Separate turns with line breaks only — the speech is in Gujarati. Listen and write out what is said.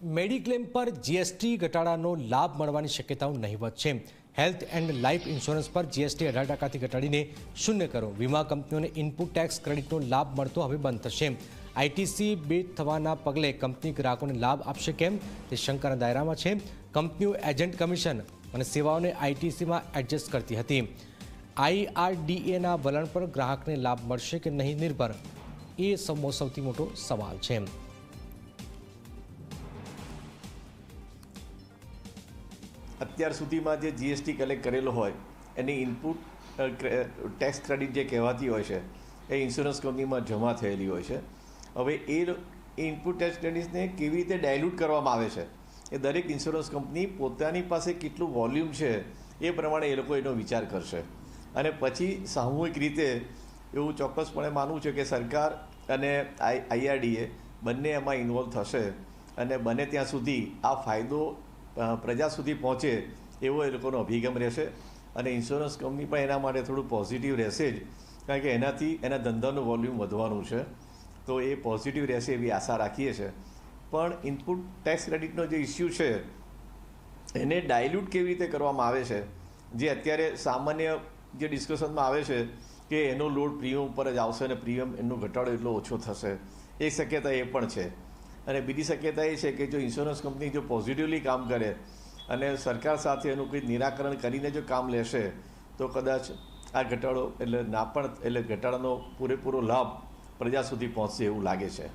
મેડિક્લેમ પર જીએસટી ઘટાડાનો લાભ મળવાની શક્યતાઓ નહીવત છે। હેલ્થ એન્ડ લાઇફ ઇન્સ્યોરન્સ પર જીએસટી 18% ઘટાડીને 0 કરો। વીમા કંપનીઓને ઇનપુટ ટેક્સ ક્રેડિટનો લાભ મળતો હવે બંધ થશે। આઈટીસી બેટ થવાના પગલે કંપની ગ્રાહકોને લાભ આપશે કેમ તે શંકાના દાયરામાં છે। કંપનીઓ એજન્ટ કમિશન અને સેવાઓને આઈટીસીમાં એડજસ્ટ કરતી હતી। આઈઆરડીએના વલણ પર ગ્રાહકને લાભ મળશે કે નહીં નિર્ભર એ સૌથી મોટો સવાલ છે।
અત્યાર સુધીમાં જે જીએસટી કલેક્ટ કરેલો હોય એની ઇનપુટ ટેક્સ ક્રેડિટ જે કહેવાતી હોય છે એ ઇન્સ્યોરન્સ કંપનીમાં જમા થયેલી હોય છે। હવે એ ઇનપુટ ટેક્સ ક્રેડિટ્સને કેવી રીતે ડાયલ્યુટ કરવામાં આવે છે એ દરેક ઇન્સ્યોરન્સ કંપની પોતાની પાસે કેટલું વોલ્યુમ છે એ પ્રમાણે એ લોકો એનો વિચાર કરશે અને પછી સામૂહિક રીતે એવું ચોક્કસપણે માનવું છે કે સરકાર અને આઈઆરડીએ બંને એમાં ઇન્વોલ્વ થશે અને બને ત્યાં સુધી આ ફાયદો પ્રજા સુધી પહોંચે એવો એ લોકોનો અભિગમ રહેશે અને ઇન્સ્યોરન્સ કંપની પણ એના માટે થોડું પોઝિટિવ રહેશે જ, કારણ કે એનાથી એના ધંધાનું વોલ્યુમ વધવાનું છે, તો એ પોઝિટિવ રહેશે એવી આશા રાખીએ છીએ। પણ ઇનપુટ ટેક્સ ક્રેડિટનો જે ઇસ્યુ છે એને ડાયલ્યુટ કેવી રીતે કરવામાં આવે છે, જે અત્યારે સામાન્ય જે ડિસ્કશનમાં આવે છે કે એનો લોડ પ્રીમિયમ ઉપર જ આવશે અને પ્રીમિયમ એનો ઘટાડો એટલો ઓછો થશે, એ શક્યતા એ પણ છે। અને બીજી શક્યતા એ છે કે જો ઇન્સ્યોરન્સ કંપની જો પોઝિટિવલી કામ કરે અને સરકાર સાથે એનું કોઈ નિરાકરણ કરીને જો કામ લેશે તો કદાચ આ ઘટાડો એટલે ઘટાડાનો પૂરેપૂરો લાભ પ્રજા સુધી પહોંચશે એવું લાગે છે।